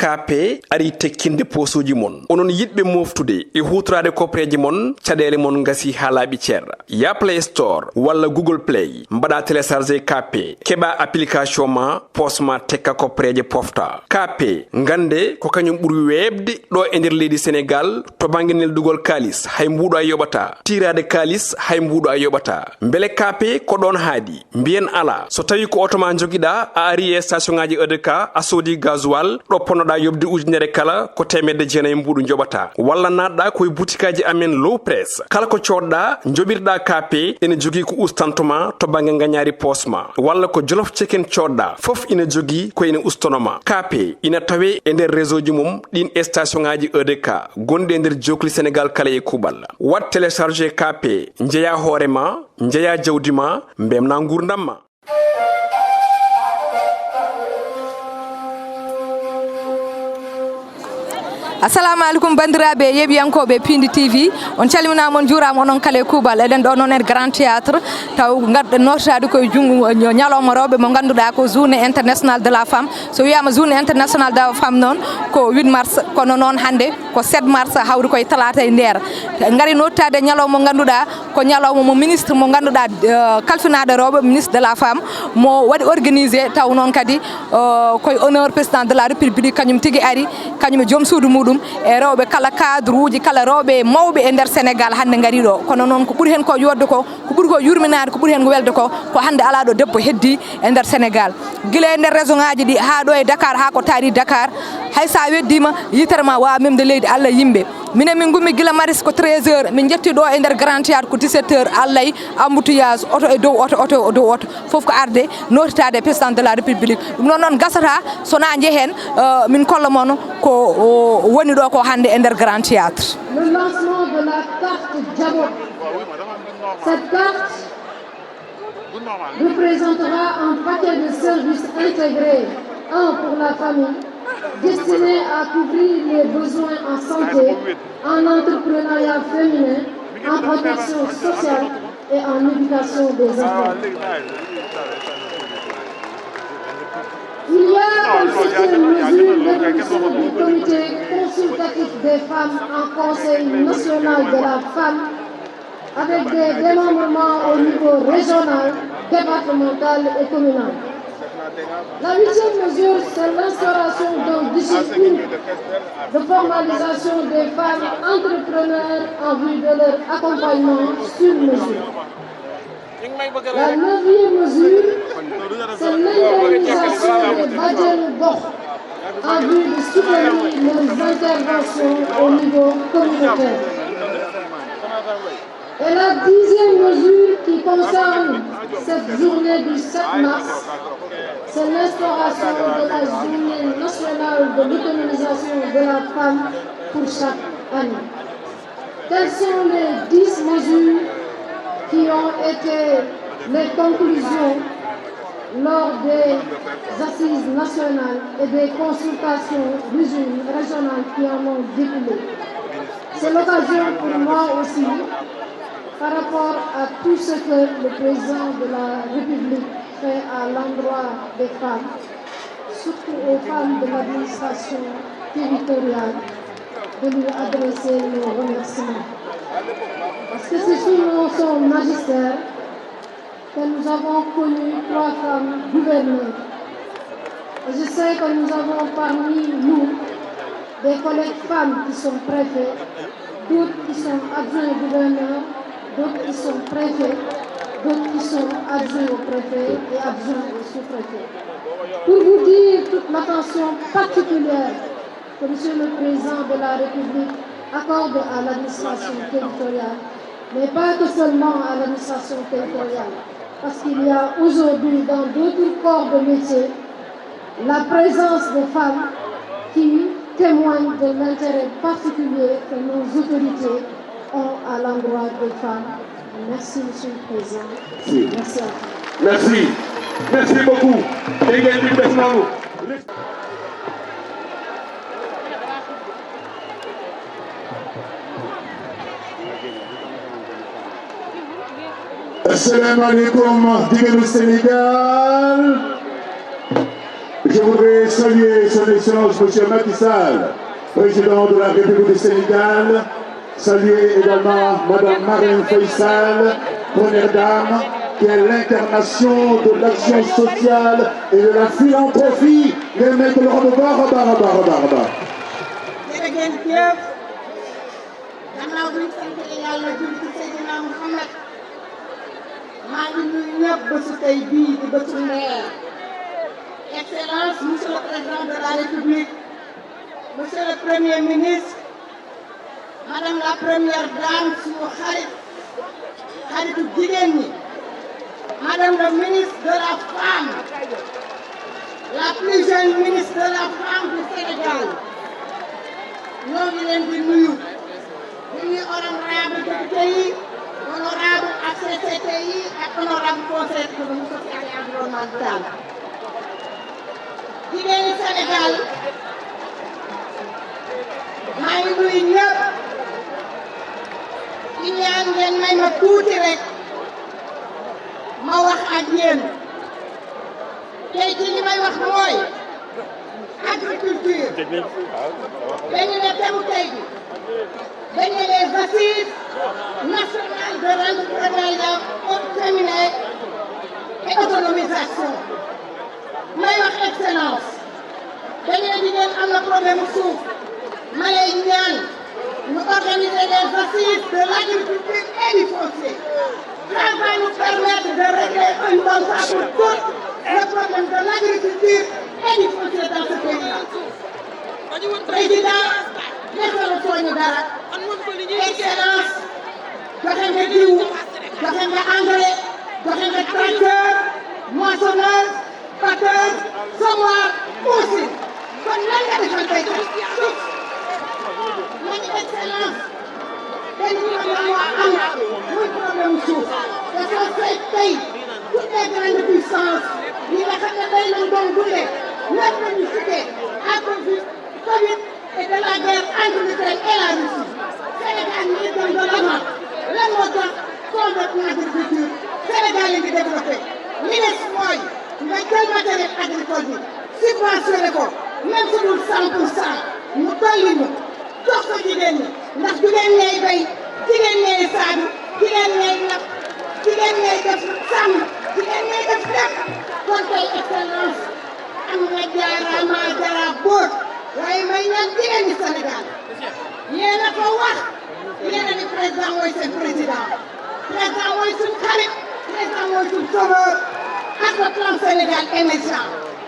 kape ari tekkinde posuji mon onon yidbe moftude e hutrade kopreji mon cadele mon ngasi halabi cer ya Play Store wala Google Play mbada télécharger kape keba application ma posma tekka kopreje pofta kape ngande ko kanyum buri webde do e nder leydi Sénégal to banginel dugol kalis hay mbudo ay yobata tirade kalis hay mbudo ay yobata mbele kape ko don haadi mbien ala so tawi ko otoma jogida a ari e station ngaji EDK a sodi gasoil do ponoda yobde ujunere kala ko temedde jeenay mbudu jobata walla nadda koy boutikaji amen low press kala ko codda jobirda kape ene jogi ko ustantoma to bange nganyari posma walla ko jolof chicken codda fof ina jogi ko ina ustonoma kape ina tawe e nder réseau ji mum din station ngaji EDK gonde nder jokli Sénégal kala e kubal wat télécharger kape njeya horema njeya jawdima mbemna ngurdamma. Assalamu alaikum bandiraɓe yeɓiyankoɓe Pindi TV on calminama on juurama onon kala e kuuɓal eɗen ɗo noon e Grand Théâtre taw garɗen notade koye junggo ñalawma rewɓe mo ganduɗa ko journée internationale de la femme so wiyama journée internationale de la femme noon ko 8 mars kono noon hande ko 7 mars hawri koye talata e nder gari nottade ñalawma mo ganduɗa ko ñalawma mo ministre mo ganduɗa kalfinade rewɓe ministre de la femme mo waɗi organisé taw noon kadi koye honneur président de la république kañum tigui ari kañum e joom suudu muɗum e rewɓe kala cadre uji kala rewɓe mawɓe e nder Sénégal hande ngari ɗo kono noon ko ɓuuri hen ko yodde ko ɓuuri ko yurminade ko ɓuuri hen ko welde ko hande ala ɗo debbo heddi e nder Sénégal guila e nder région ngaji ɗi ha ɗo e Dakar ha ko taari Dakar hay sa weddima yitere ma wawa memde leydi Allah yimɓe minen min gummi guila maris ko 13h min jetti ɗo e nder Grand Théâtre ko 17h Allah embouteillage auto e dow auto e dow auto foof ko arde notitade président de la république ɗum noon noon gasata sona jeehen min kolla moon ko woni ɗo ko hande e nder Grand Théâtre. Le lancement de la carte Jabot. Cette carte représentera un paquet de services intégrés, un pour la famille, destiné à couvrir les besoins en santé, en entrepreneuriat féminin, en protection sociale et en éducation des enfants. Il y a une certaine mesure d'évolution du comité consultatif des femmes en Conseil national de la femme avec des démembrements au niveau régional, départemental et communal. La 8e mesure, c'est l'instauration d'un dispositif de formalisation des femmes entrepreneurs en vue de leur accompagnement sur mesure. La 9e mesure, c'est l'indemnisation des bajenu gox en vue de soutenir leurs interventions au niveau communautaire. Et la 10e mesure qui concerne cette journée du 7 mars, c'est l'instauration de la journée nationale de l'autonomisation de la femme pour chaque année. Telles sont les 10 mesures qui ont été les conclusions lors des assises nationales et des consultations régionales qui en ont découlé. C'est l'occasion pour moi aussi, par rapport à tout ce que le président de la République fait à l'endroit des femmes, surtout aux femmes de l'administration territoriale, de lui adresser nos remerciements. Parce que c'est sous son magistère que nous avons connu 3 femmes gouverneurs. Et je sais que nous avons parmi nous des collègues femmes qui sont préfets, d'autres qui sont adjoints gouverneurs, d'autres qui sont préfets, d'autres qui sont adjoints au préfet et adjoints au sous-préfet. Pour vous dire toute l'attention particulière que M. le Président de la République accorde à l'administration territoriale, mais pas que seulement à l'administration territoriale, parce qu'il y a aujourd'hui dans d'autres corps de métier la présence de femmes qui témoignent de l'intérêt particulier que nos autorités ont à l'endroit des femmes. Merci, M. le Président. Merci à vous. Merci. Merci beaucoup. Assalamu alaikum, jigéenu Sénégal. Je voudrais saluer son Excellence M. Macky Sall, président de la République du Sénégal, saluer également Mme Marième Faye Sall, première dame, qui est l'incarnation de l'action sociale et de la philanthropie. Les mecs de l'Europe, gannaaw bi ñu sant Yàlla julli ci Seydina Muhammad maa ngi nuyu ñëpp bésu tey bii di bésu Ndeer Excellence monsieur le président de la République monsieur le premier ministre madame la première dame suñu xaritu jigéen ñi madame le ministre de la femme la plus jeune ministre de la femme du Sénégal ñoo ngi leen di nuyu ñuy honorable député yi honorable HCCT yi ak honorable conseil économique social et environnemental jigéeni Sénégal maa ngi nuyu ñëpp di ñaan ngeen may ma tuuti rek ma wax ak yéen tey ci li may wax mooy agriculture dañu ne temu tey bi dañu les assises nationales de l'entrepreneuriat féminin et autonomisation may wax excellence dañu ne jigéen am na problème suuf ma lay ñaan ñu organiser les assises de l'agriculture et du foncier. Ça va nous permettre de régler une bonne fois pour toutes le problème de l'agriculture et du foncier dans ce pays-là. Président, defal sooñu dara excellence joxe nga jiw joxe nga engrais joxe nga tracteur moissonneuse batteuse semoir aussi kon lan nga defal tey suuf nañu excellence benn problème moo am muy problème suuf dafa fay tey toutes les grandes puissances yi nga xam ne day lañ doon dundee lépp lañu cité à cause du Covid et de la guerre entre l'Ukraine et la Russie. Sénégal mi ngi dem de l'avant lan moo tax combattre l'agriculture Sénégal yi ngi développé li des mooy nga jël matériel agricole bi subventionné ko même su dul 100% mu dolli ñu jox ko jigéen ñi ndax jigéen ñay bay jigéen ñay saadu jigéen ñay napp jigéen ñay def sàmm jigéen ñay def lépp kon tey excellence am nga jaaraama jara boot waaye may ñaan jigéen ñi Sénégal yéen a ko wax yéen a ni président mooy seen président mooy suñ xarit président mooy suñ sauveur ak le plan Sénégal émergent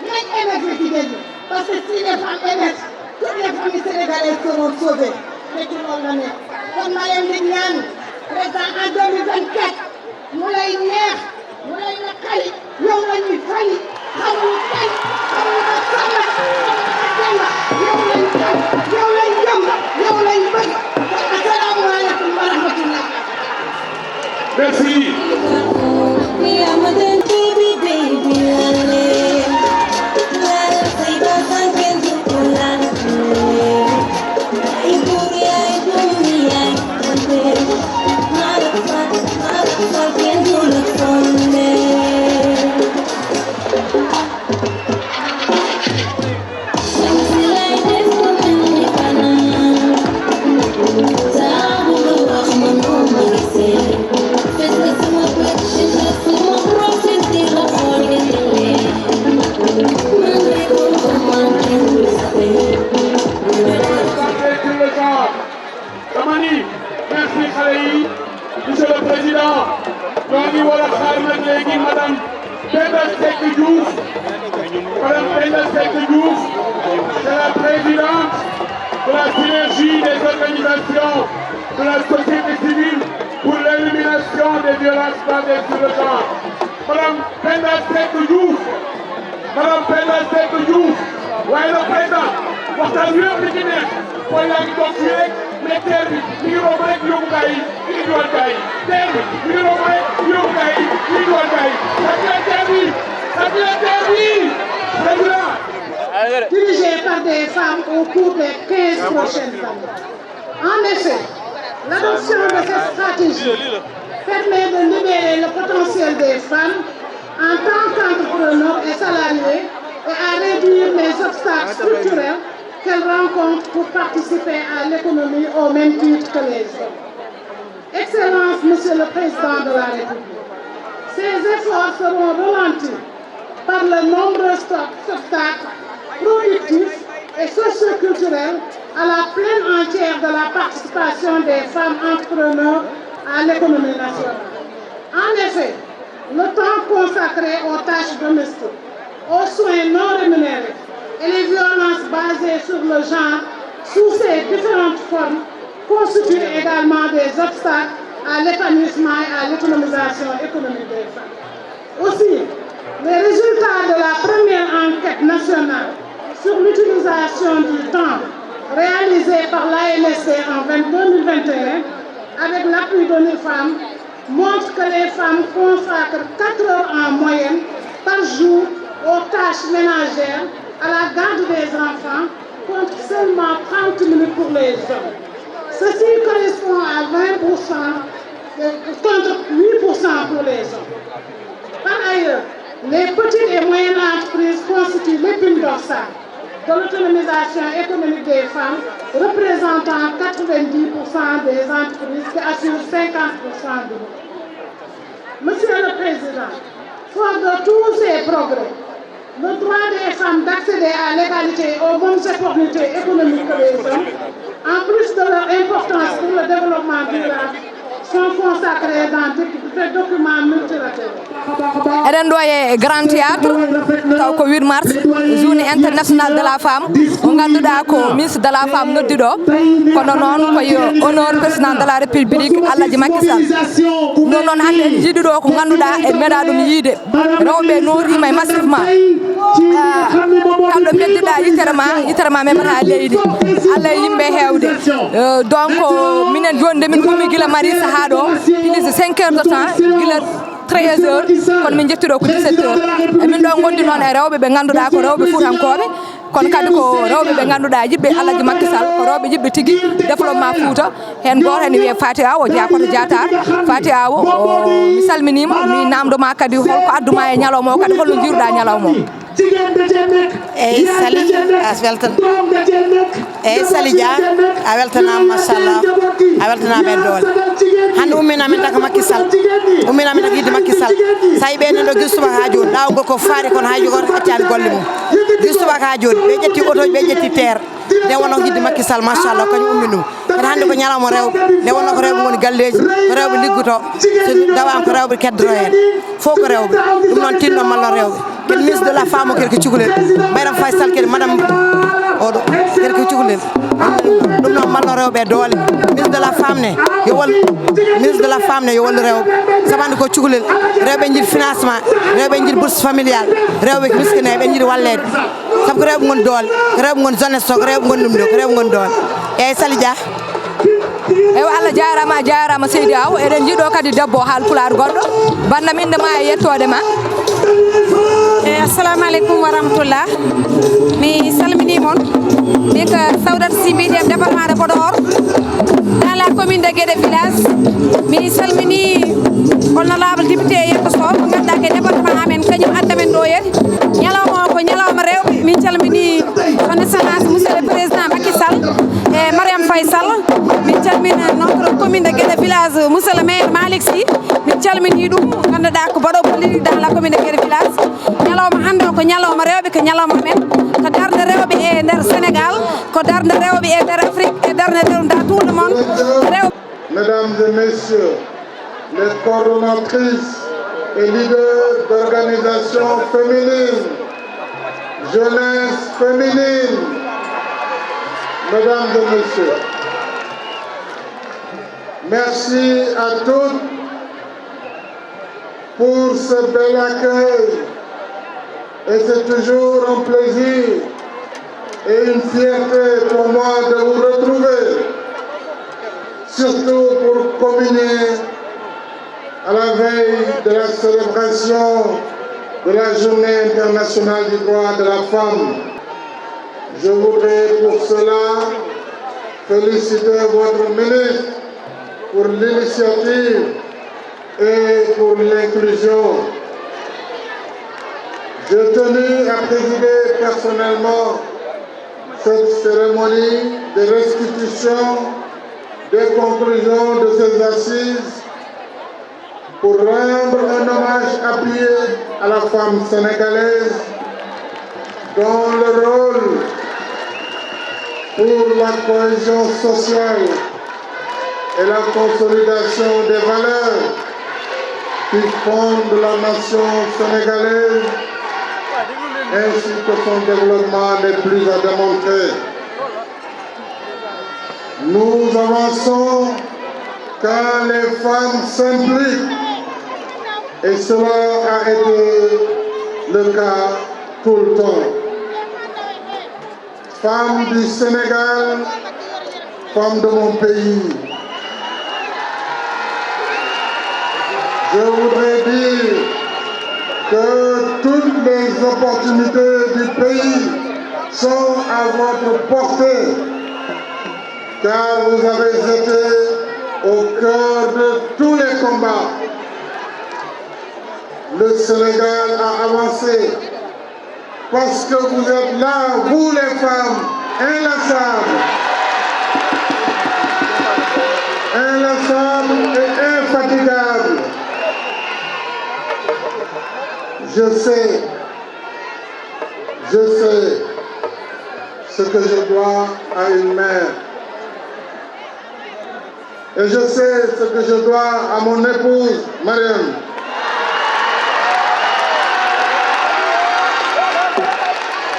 nañ émerger jigéen ñi parce que si les femmes émergent toutes les familles sénégalaises seront sauvées te ci loolu la nekk kon ma leen di ñaan président en 2024 mu lay neex mu lay naqari yow la ñuy fali xamuñu kañ xamuñu ko sànna xamuñu ko yow lañ jëm yow lañ bëgg asalaamaaleykum wa rahmatullah. Merci. Monsieur le Président, ñoo ngi war a xaar nag léegi Madame Penda Seck Diouf. Madame Penda Seck Diouf, c'est la présidente de la synergie des organisations de la société civile pour l'élimination des violences basées sur le genre. Madame Penda Seck Diouf, Madame Penda Seck Diouf, waaye le président waxtaan wi yëpp li ci nekk mooy yaa ngi toog fii rek mais terre bi mi ngi romb rek yóbbu gaa yi mi ngi doon gaa yi terre bi mi ngi romb rek yóbbu gaa yi mi ngi doon gaa yi ak la terre bi président. Dirigé par des femmes au cours des 15 prochaines années. En effet, l'adoption de cette stratégie permet de libérer le potentiel des femmes en tant qu'entrepreneurs et salariés et à réduire les obstacles structurels qu'elles rencontrent pour participer à l'économie au même titre que les hommes. Excellence, Monsieur le Président de la République, ces efforts seront ralentis par le nombreux obstacles productifs et socioculturels à la pleine entière de la participation des femmes entrepreneurs à l'économie nationale. En effet, le temps consacré aux tâches domestiques, aux soins non rémunérés et les violences basées sur le genre sous ces différentes formes constituent également des obstacles à l'épanouissement et à l'économisation économique des femmes. Aussi, les résultats de la première enquête nationale sur l'utilisation du temps réalisée par l'ANSD en 2021 avec l'appui de l'UNIFEM montrent que les femmes consacrent 4 heures en moyenne par jour aux tâches ménagères, à la garde des enfants, contre seulement 30 minutes pour les hommes. Ceci correspond à 20%, contre 8% pour les hommes. Par ailleurs, les petites et moyennes entreprises constituent l'épine dorsale de l'autonomisation économique des femmes, représentant 90% des entreprises qui assurent 50% du monde. Monsieur le Président, fort de tous ces progrès, le droit des femmes d'accéder à l'égalité et aux mêmes opportunités économiques que les hommes, en plus de leur importance pour le développement durable, sont consacrés dans des documents multilatéraux. eɗen ɗo e grand théâtre taw ko 8 mars journée internationale de la femme mo ganduɗa ko ministre de la femme noddi ɗo kono noon koye honneur président de la république Alhaji Macky Sall ɗum noon hannde en jiiɗi ɗo ko ganduɗa e meeɗa ɗum yiide rewɓe noorima e massivement kamɗo beddiɗa yitere ma memata leydi Allah e yimɓe hewde donc minen joni nde min gummi guila Marissa ha ɗo plus de 5 heures de temps guila 13 heures kono min jettiɗo ko 17 heures e min ɗo gondi noon e rewɓe ɓe ganduɗa ko rewɓe Fuutankoɓe kono kadi ko rewɓe ɓe ganduɗa yiɓɓe Alhaji Macky Sall ko rewɓe yiɓɓe tigui développement Fouta hen goto ene wiye Faty Aw o jeeya koto Diatar Faty Aw mi salminima mi namdoma kadi holko adduma e ñalawma o kadi holno jiruɗa ñalawma o eyyi Sali a weltan eyyi Sali Dia a weltanama machallah a weltanama e doole hande umminamin taka Macky Sall umminamin taka yidde Macky Sall sa yi ɓenen ɗo guila subaka ha joni ɗawgol ko faari kono hay goto accani golle mum guila subaka ha joni ɓe ƴetti auto ɓe ƴetti terre nde wonno ko yidde Macky Sall machallah kañum ummi ɗum kadi hande ko ñalawma rewɓe nde wonno ko rewɓe goni galleji ko rewɓe liggoto so dawama ko rewɓe keddoro hen fof ko rewɓe ɗum noon tinno mallo rewɓe kadi ministre de la femme o kadi ko cukalel Marième Faye Sall kadi madame oɗo kadi ko cukalel ɗum noon mallo rewɓe doole ministre de la femme ne yo wallu ministre de la femme ne yo wallu rewɓe sabande ko cukalel rewɓe jiiɗi financement rewɓe jiiɗi bourse familial rewɓe ko miskineɓe jiiɗi wallede saabu ko rewɓe goni doole ko rewɓe goni jeunesse o ko rewɓe goni ɗum ɗo ko rewɓe goni doole eyyi Sali Dia eyi Allah jarama Seydi Aw eɗen jiiɗo kadi debbo haalpular goɗɗo bandam indema e yettode ma assalamu aleykum wa rahmatullah mi salmini moon min ko Sawdata Sy mbiyetemi département de Podor dans la commune de Guédé village mi salmini honorable député Yekko Sow mo ganduɗa ke département amen kañum addamen ɗo yede ñalawma o ko ñalawma rewɓe min calmini son excellence monsieur le président Macky Sall e Marième Faye Sall min calmini notre commune de Guédé village monsieur le maire Malick Sy min calmini ɗum ganduɗa ko baɗo politique dans la commune de Guédé village ñalawma hande o ko ñalawma rewɓe ko ñalawma men ko darde rewɓe e nder Sénégal ko darde rewɓe e nder Afrique e darde rewɓe dans tout le monde Mesdames et messieurs, les coordonnatrices et leaders d'organisations féminines, jeunesse féminine, mesdames et messieurs, merci à toutes pour ce bel accueil et c'est toujours un plaisir et une fierté pour moi de vous retrouver, surtout pour communier à la veille de la célébration de la Journée internationale du droit de la femme. Je voudrais pour cela féliciter votre ministre pour l'initiative et pour l'inclusion. J'ai tenu à présider personnellement cette cérémonie de restitution des conclusions de ces assises pour rendre un hommage appuyé à la femme sénégalaise dont le rôle pour la cohésion sociale et la consolidation des valeurs qui fondent la nation sénégalaise ainsi que son développement n'est plus à démontrer. Nous avançons quand les femmes s'impliquent et cela a été le cas tout le temps. Femmes du Sénégal, femmes de mon pays. Je voudrais dire que toutes les opportunités du pays sont à votre portée, car vous avez été au cœur de tous les combats. Le Sénégal a avancé parce que vous êtes là, vous les femmes, inlassables et infatigables. Je sais ce que je dois à une mère. Et je sais ce que je dois à mon épouse, Mariam.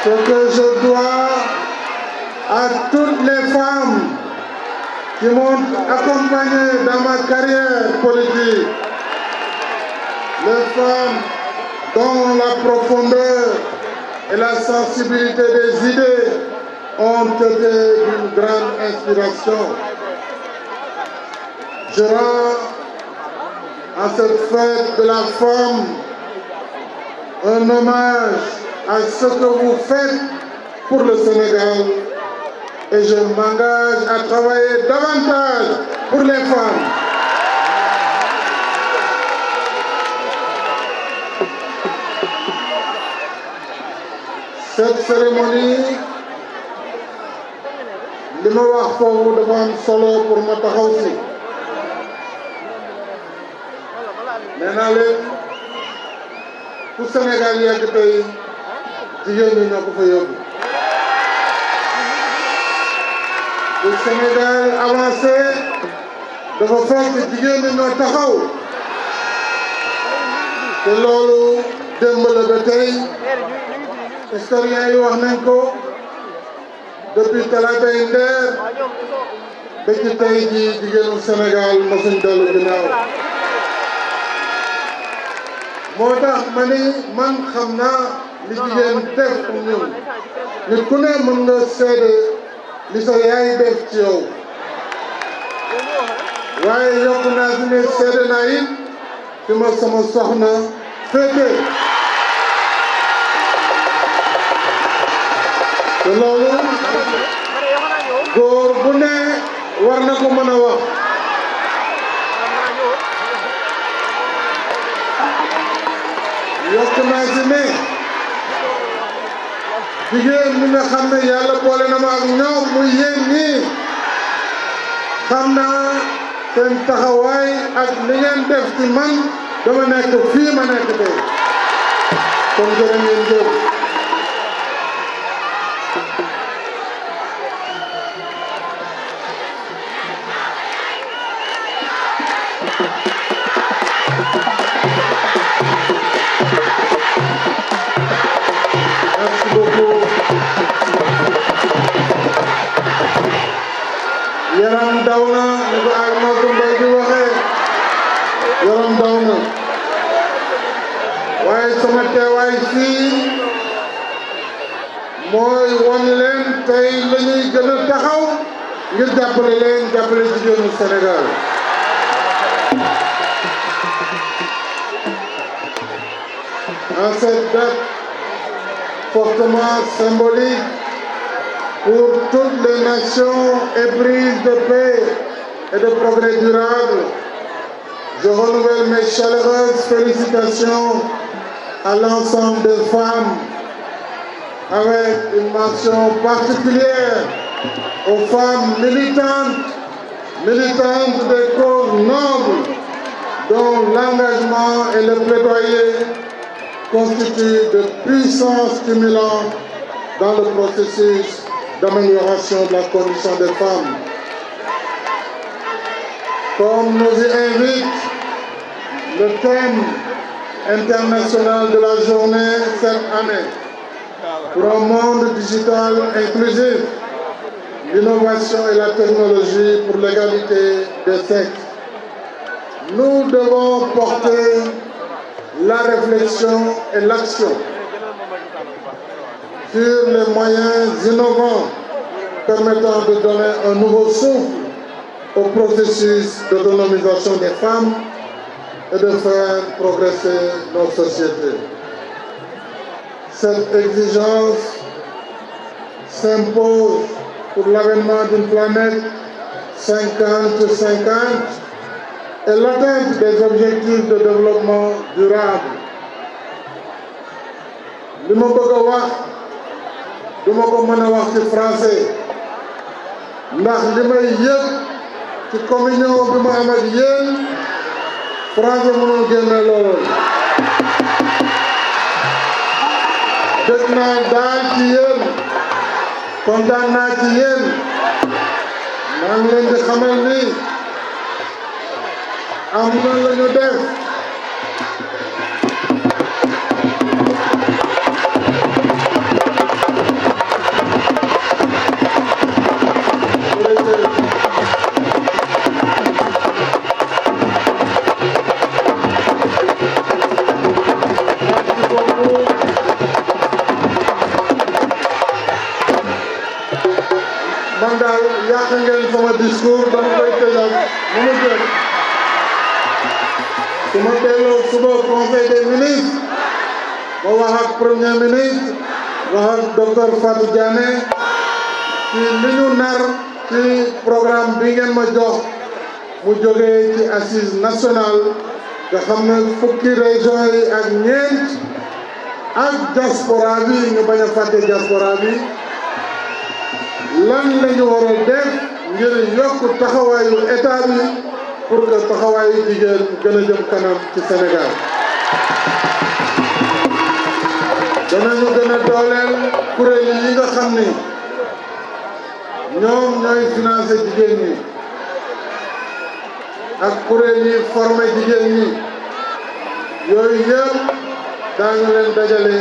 Ce que je dois à toutes les femmes qui m'ont accompagné dans ma carrière politique. Les femmes dont la profondeur et la sensibilité des idées ont été d'une grande inspiration. Je rends à cette fête de la femme un hommage à ce que vous faites pour le Sénégal et je m'engage à travailler davantage pour les femmes. Cette cérémonie, li ma wax foofu dafa am solo pour ma taxaw si. Nee naa leen fu Sénégal yegg tey jigéen ñi ñoo ko fa yóbbu. Le Sénégal avancé dafa fekk jigéen ñi ñoo taxaw te loolu démb la ba tey. Historiens yi wax nañ ko depuis talaatay Ndeer ba ci tey jii jigéenu Sénégal mosuñ dellu ginnaaw. moo tax ma ni man xam naa li jigéen def pour ñun nit ku ne mën nga seede li sa yaay def ci yow waaye yokk naa si ne seede naa it fi ma sama soxna féete. te loolu góor bu ne war na ko mën a wax. yokk naa ci ne jigéen ñi nga xam ne yàlla boole na ma ak ñoom muy yéen ñii xam naa seen taxawaay ak li ngeen def ci man dama nekk fii ma nekk tey kon jërë ngeen jëf. yaram daw na ni ko ak Maodo Mbaye di waxee yaram daw na waaye sama teewaay fii mooy wan leen tey la ñuy gën a taxaw ngir jàppale leen jàppale jigéenu Sénégal. En cette date fortement symbolique pour toutes les nations éprises de paix et de progrès durable, je renouvelle mes chaleureuses félicitations à l'ensemble des femmes, avec une mention particulière aux femmes militantes des causes nobles, dont l'engagement et le plaidoyer constituent de puissants stimulants dans le processus d'amélioration de la condition des femmes. Comme nous y invite le thème international de la journée cette année, pour un monde digital inclusif, l'innovation et la technologie pour l'égalité des sexes. Nous devons porter la réflexion et l'action sur les moyens innovants permettant de donner un nouveau souffle au processus d'autonomisation des femmes et de faire progresser nos sociétés. Cette exigence s'impose pour l'avènement d'une planète 50-50 et l'atteinte des objectifs de développement durable. li ma bëgg a wax du ma ko mën a wax ci français ndax li may yëg ci communion bi ma am ak yéen français mënul génne loolu. dëgg naa daal ci yéen kontaan naa ci yéen maa ngi leen di xamal ni am na la ñu def man daal yàq ngeen sama discours dama koy tëjal ma mu jël su ma delloo suba conseil des ministres ma wax ak premier ministre wax ak docteur Fatou Diané ci li ñu nar ci programme bi ngeen ma jox mu jógee ci assise nationale nga xam ne fukki région yi ak ñeent ak diaspora bi ñu bañ a fàtte diaspora bi lan la ñu war a def ngir yokk taxawaayu état bi pour que taxawaayu jigéen gën a jëm kanam ci Sénégal. danañu gën a dooleel kuréel yi nga xam ni ñoom ñooy financé jigéen ñi ak kuréel yi formé jigéen ñi yooyu yëpp daañu leen dajale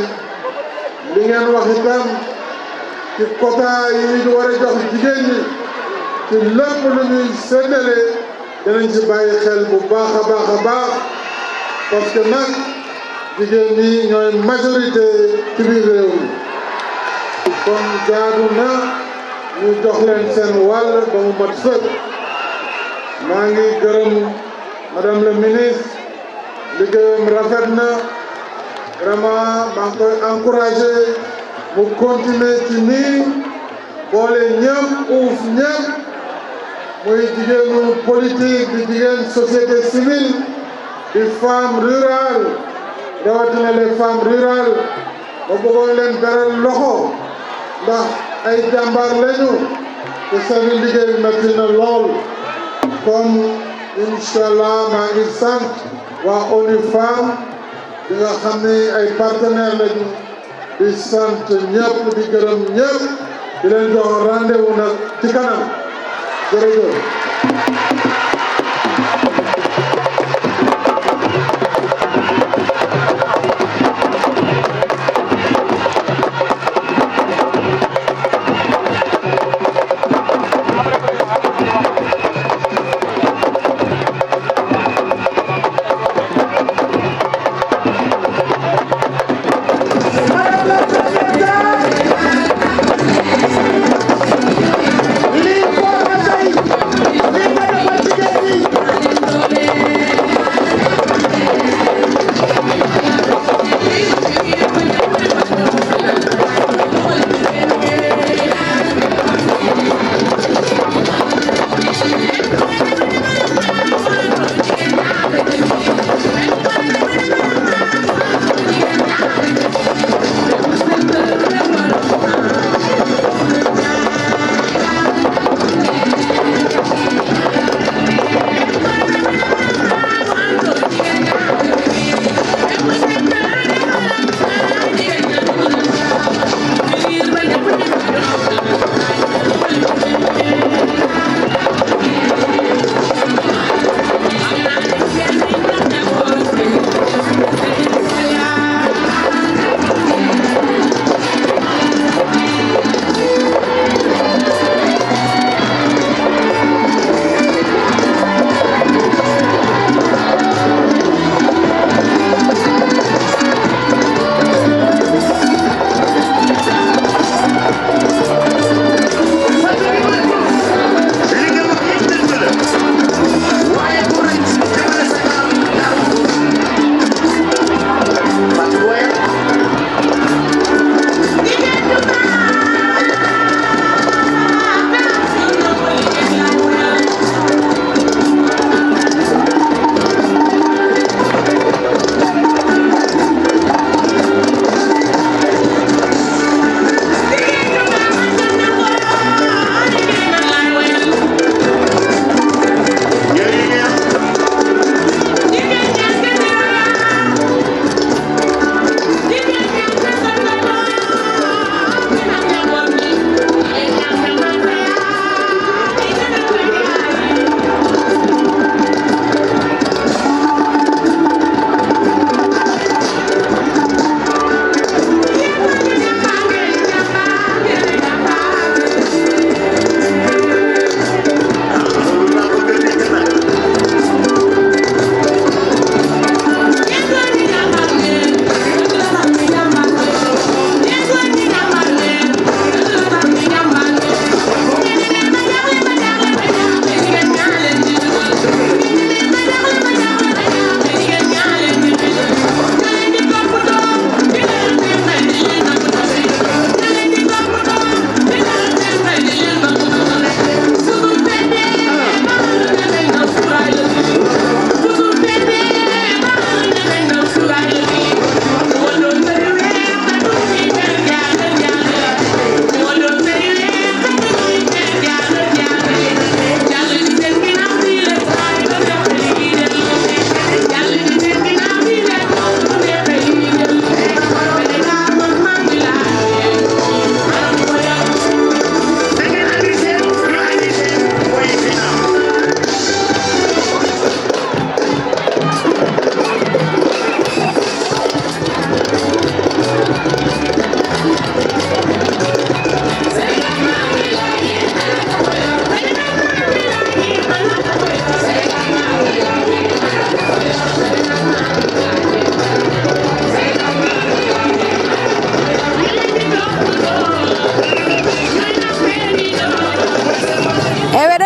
li ngeen wax itam ci quota yi ñu war a jox jigéen ñi ci lépp lu ñuy séddale danañ ci bàyyi xel bu baax a baax a baax parce que nag jigéen ñi ñooy majorité ci biir réew mi kon jaadu na ñu jox leen seen wàll ba mu mat sëkk. maa ngi gërëm madame le ministre liggéeyam rafet na vraiment maa ngi koy encouragé mu continuer ci nii boole ñëpp uuf ñëpp muy jigéenu politique di jigéen société civile di femme rurale rawatina les femmes rurales ba bëggoon leen beral loxo ndax ay jàmbaar lañu te seen liggéey metti na lool kon inshallah maa ngi sant waa ONU Femmes di nga xam ne ay partenaires lañu di sant ñëpp di gërëm ñëpp di leen jox rendez-vous nag ci kanam jërëjëf.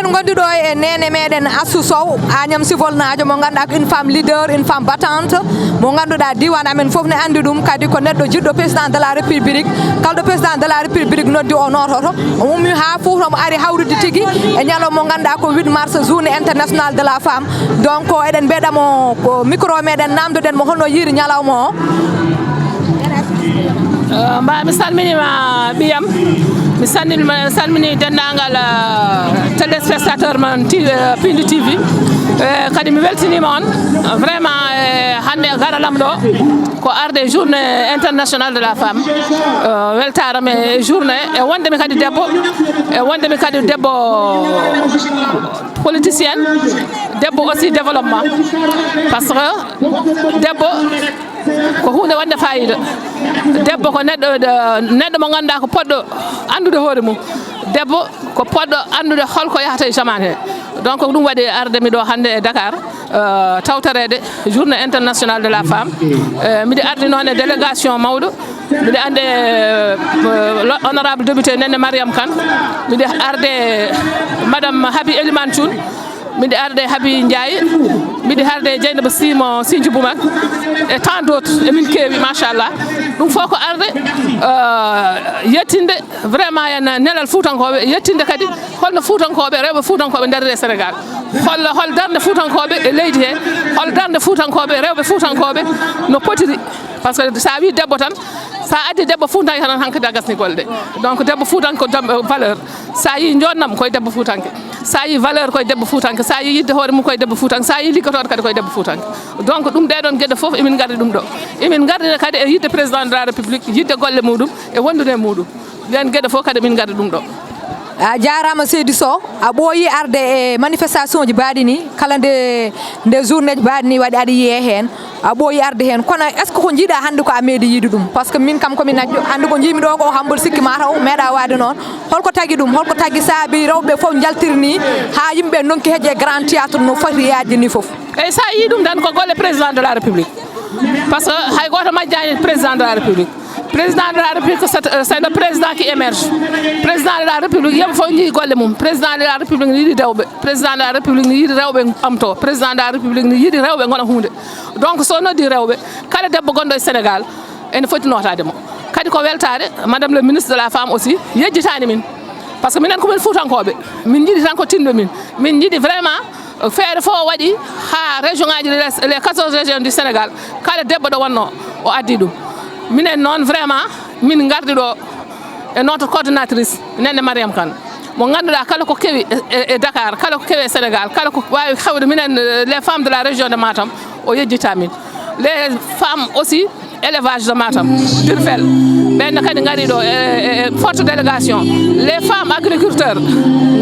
eɗen gondi ɗo e nene meɗen Assou Sow Agnam Sivolnajo mo ganduɗa ko une femme leader une femme battante mo ganduɗa diwan amen foof ne andi ɗum kadi ko neɗɗo jiɗɗo président de la république kalɗo président de la république noddi o nototo o ummi ha Fouta mo ari hawrude tigui e ñalawma mo ganduɗa ko 8 mars journée internationale de la femme donc eɗen mbeɗamo ko micro meɗen namdoɗen mo holno yiiri ñalawma o mi salminima ɓiyam mi salmini dendagal téléspectateur man Pindi TV kadi mi weltinima on vraiment hande garalam ɗo ko arde journée internationale de la femme weltarami journée e wondemi kadi debbo politicien debbo aussi développement par ce que debbo ko hunde wonde fayida debbo ko neɗɗo mo ganduɗa ko poɗɗo andude hoore mum debbo ko poɗɗo andude holko yahata e jamane he donc ɗum waɗi ardemi ɗo hannde e Dakar tawtorede journée internationale de la femme mbiɗa ardi noon e délégation mawɗo mbiɗa ande honorable député Nene Mariam Kane mbiɗa arde madame Habi Elimane Thioune mbiɗa arde Habi Ndiaye mbiɗa arde Dieynaba Simo Sinthi Boumak et tant d'autres emin keewi machallah ɗum fof ko arde yettinde vraiment en nelal Fuutankoɓe yettinde kadi holno Fuutankoɓe rewɓe Fuutankoɓe nder Sénégal hol darde Fuutankoɓe e leydi he hol darde Fuutankoɓe rewɓe Fuutankoɓe no potiri par ce que sa wi debbo tan sa addi debbo Fuutanke tan hankkadi a gasni golle ɗe donc debbo Fuutanke ko valeur sa yi jonnam koye debbo Fuutanke sa yi valeur koye debbo Fuutanke sa yi yidde hoore mum koye debbo Fuutanke sa yi liggotoɗo kadi koye debbo Fuutanke donc ɗum ɗeɗon gueɗe foof emin gardi ɗum ɗo emin gardine kadi e yidde président de la république yidde golle muɗum e wondude e muɗum ɗen gueɗe foof kadi emin gardi ɗum ɗo a jarama Seydou Sow a ɓooyi arde e manifestation ji mbaɗi ni kala nde journée ji mbaɗi ni waɗi aɗa yiye hen a ɓooyi arde hen kono est ce que ko jiiɗa hannde ko a meeɗi yiide ɗum par ce que min kam komi najjo hannde ko jiimi ɗo ko hambol sikki mataw meeɗa wade noon holko tagui ɗum holko tagui saabi rewɓe foof jaltiri ni ha yimɓe donki hedde grand théâtre no foti yaajde ni foof eyyi sa yi ɗum tan ko golle président de la république par ce que hay goto majjani président de la république président de la république c'est le président qui émerge président de la république yimɓe fof jii golle mum président de la république ne yiiɗi rewɓe président de la république ne yiiɗi rewɓe ɓamto président de la république ne yiiɗi rewɓe gona hunde donc so noddi rewɓe kala debbo gonɗo e Sénégal ene foti notade mo kadi ko weltade madame le ministre de la femme aussi yejjitani min par ce que minen komin Fuutankoɓe min jiiɗi tan ko tinɗo min jiiɗi vraiment feere fof waɗi ha région ngaji les 14 régions du Sénégal kala debbo ɗo wonno o addi ɗum minen noon vraiment min gardi ɗo e notre coordonnatrice Nene Mariam Kane mo ganduɗa kala ko kewi e Dakar kala ko kewi e Sénégal kala ko wawi hewde minen les femmes de la région de Matam o yejjita min les femmes aussi élevage de Matam Diourbel ɓenne kadi gari ɗo e forte délégation les femmes agriculteurs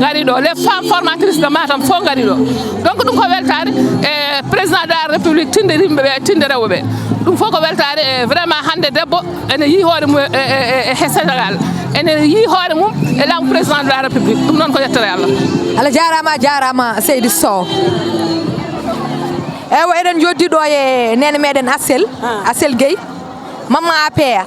gari ɗo les femmes formatrices de Matam fof gari ɗo donc ɗum ko weltare e président de la république tinde yimɓeɓe tinde rewɓeɓe ɗum fof ko weltare e vraiment hande debbo ene yi hoore mum e Sénégal ene yi hoore mum e laamu président de la république ɗum noon ko yettere Allah jarama Seydou Sow ewo eɗen joddi ɗo e nene meɗen Assel Gueye mamma APR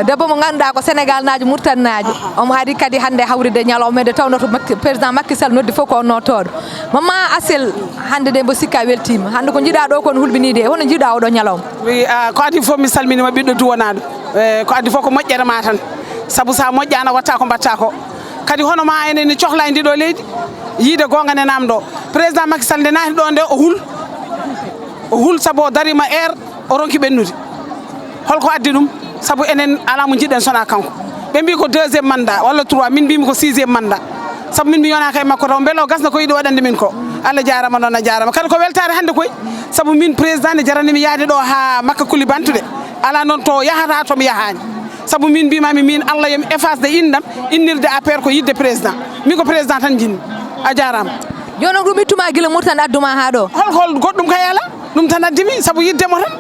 debbo mo ganduɗa ko Sénégal najo Mauritanie najo omo ari kadi hande hawride ñalawmede tawnoto président Macky Sall noddi fof ko nottoɗo mamma Assel hande de mbo sikka weltima hande ko jiiɗa ɗo kon hulɓinide hono jiiɗa oɗo ñalawma oui ko adi fof mi salminima ɓiɗɗo duwanaɗo ko adi fof ko moƴƴere ma tan saabu sa moƴƴano watta ko mbatta ko kadi hono ma enen cohla ndi ɗo leydi yiide gonga ne namɗo président Macky Sall nde naati ɗo nde o hul saabu o darima o ronki ɓennude holko addi ɗum saabu enen ala mo jiɗɗen sona kanko ɓe mbi ko 2e mandat walla 3 min mbimi ko 6e mandat saabu min mi yonaka e makko taw beele o gasna ko yiɗi waɗande min ko Allah jarama noon a jarama kadi ko weltare hande koye saabu min président ne jaranimi yaade ɗo ha Makka Koulibantoude ala noon to yahata tomi yahani saabu min mbimami min Allah yomi efface de indam innirde APR ko yidde président min ko président tan jinmi a jarama joni ɗum ittuma guila Mauritanie adduma ha ɗo hol goɗɗum kay ala ɗum tan addimi saabu yiddemo tan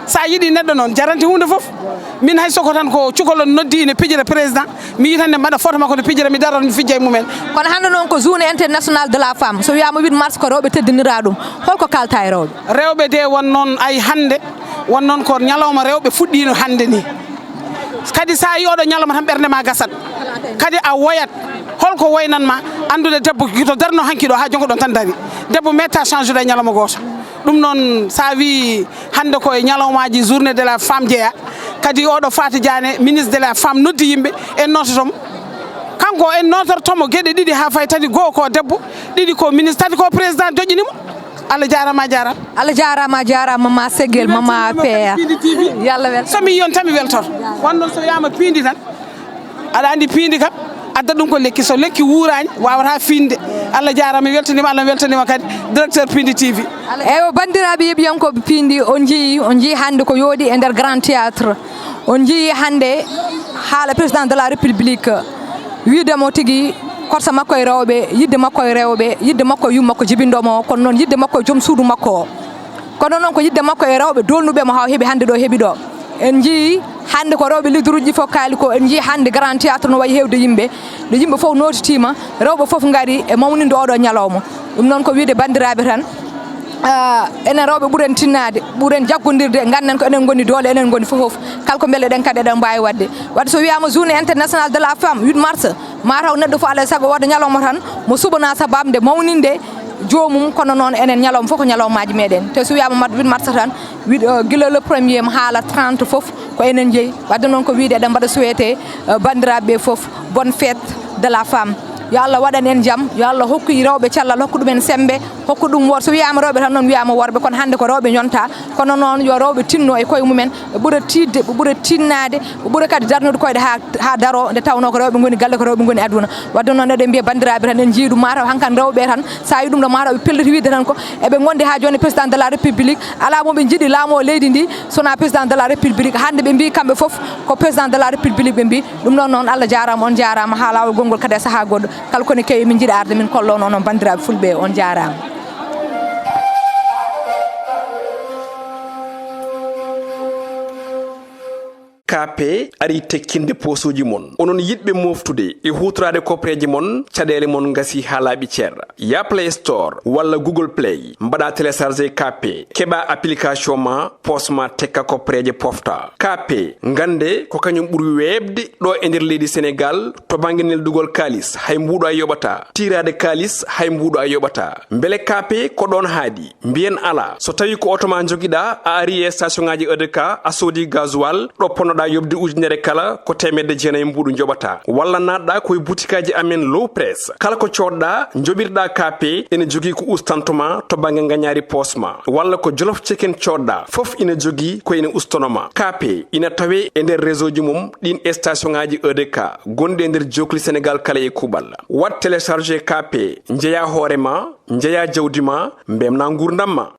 sa yiiɗi neɗɗo noon jaranti hunde foof min hay soko tan ko cukalon noddi ne pijira président mi yi tan ne mbaɗa photo makko ne pijira mi daro mi fijja e mumen kono hande noon ko journée internationale de la femme so wiyama 8 mars ko rewɓe teddinira ɗum holko kalta e rewɓe de won noon ay hande won noon ko ñalawma rewɓe fuɗɗino hande ni kadi sa yi oɗo ñalawma tan ɓerde ma gasat kadi a woyat holko woynanma andude debbo to darno hanki ɗo ha jonko ɗon tan dari debbo metta changeude e ñalawma goto ɗum noon sa wi hande koye ñalawmaji journée de la femme jeeya kadi oɗo Faty Diané ministre de la femme noddi yimɓe en nototomo kanko en notortomo gueɗe ɗiɗi ha fay tati goho ko debbo ɗiɗi ko ministre tati ko président joƴƴinimo Allah jarama jarama Allah jarama jarama mama Seguel mama Peya yalla wel somi yon tami weltoto wonnon so wiyama piindi tan aɗa andi piindi kam adda ɗum ko lekki so lekki wuurani wawata finde Allah jarama weltanima Allah weltanima kadi directeur Pindi TV eyo bandiraɓe yeɓiyankoɓe Pindi on jii hande ko yooɗi e nder grand théâtre on jii hande haala président de la république widemo tigui korsa makko e rewɓe yidde makko e rewɓe yidde makko e yummakko jibindomo kono noon yidde makko e joom suudu makko o kono noon ko yidde makko e rewɓe dolnuɓemo ha heeɓi hande ɗo heeɓi ɗo en jii hande ko rewɓe lidduruji fof kaali ko en jii hande grand théâtre no wayi hewde yimɓe nde yimɓe fof notitima rewɓe fof gaari e mawninde oɗo ñalawma ɗum noon ko wiide bandiraɓe tan enen rewɓe ɓuuren tinnade ɓuuren jaggodirde ganden ko enen goni doole enen goni fof kala ko beele ɗen kadi eɗen mbawi wadde so wiyama journée internationale de la femme 8 mars mataw neɗɗo fo alay saago wadde ñalawma tan mo subana sababde mawninde jomum kono noon enen ñalawma fof ko ñalawmaji meɗen te so wiyama mat 8 mars tan guila le premier mo haala 30 fof ko enen jeeyi wadde noon ko wiide eɗen mbaɗa souhaité bandiraɓeɓe fof bonne fête de la femme yo Allah waɗan en jaam yo Allah hokku rewɓe cellal hokku ɗumen sembe hokku ɗum worɓe so wiyama rewɓe tan noon wiyama worɓe kono hande ko rewɓe ñonta kono noon yo rewɓe tinno e koye mumen ɓe ɓuura tidde ɓe ɓuura tinnade ɓe ɓuura kadi darnude koyɗe ha daro nde tawno ko rewɓe goni galle ko rewɓe goni aduna wadde noon eɗen mbiya bandiraɓe tan en jii ɗum mataw hankkadi rewɓe tan sa yi ɗum ɗo mataw ɓe pelliti wiide tan ko eɓe gondi ha joni président de la république ala moɓe jiiɗi laamu o leydi ndi sona président de la république hande ɓe mbi kamɓe foof ko président de la république ɓe mbi ɗum ɗon noon Allah jarama on jarama ha lawol gongol kadi e saaha goɗɗo kala koni kewi min jiiɗa arde min kollono noon bandiraɓe fulɓe on jarama KP ari tekkinde posuji mon onon yidɓe moftude e hutorade kopreji mon caɗele mon gasi ha laaɓi ceerra ya Play Store walla Google Play mbaɗa téléchargé KP keɓa application ma posma tekka kopreje pofta KP gande ko kañum ɓuuri webde ɗo e nder leydi Sénégal to banggue neldugol kalis hay mbuɗo a yoɓata tirade kalis hay mbuɗo a yoɓata beele KP ko ɗon haadi mbiyen ala so tawi ko auto ma joguiɗa a ari e station ngaji EDK a soodi gasoil ɗo ponnoɗa yobde ujunere kala ko temedde jeenayi mbuɗu joɓata walla natɗa koye boutikaji amen low press kala ko coɗɗa joɓirɗa KP ene jogui ko ustantoma to banggue gagnari posma walla ko jolof chicken coɗɗa foof ina jogui ko ene ustonoma KP ina tawe e nder réseau ji mum ɗin station ngaji EDK gonɗi e nder jokli Sénégal kala e kuɓal wat téléchargé KP jeeya hoorema jeeya jawdi ma mbemna gurdam ma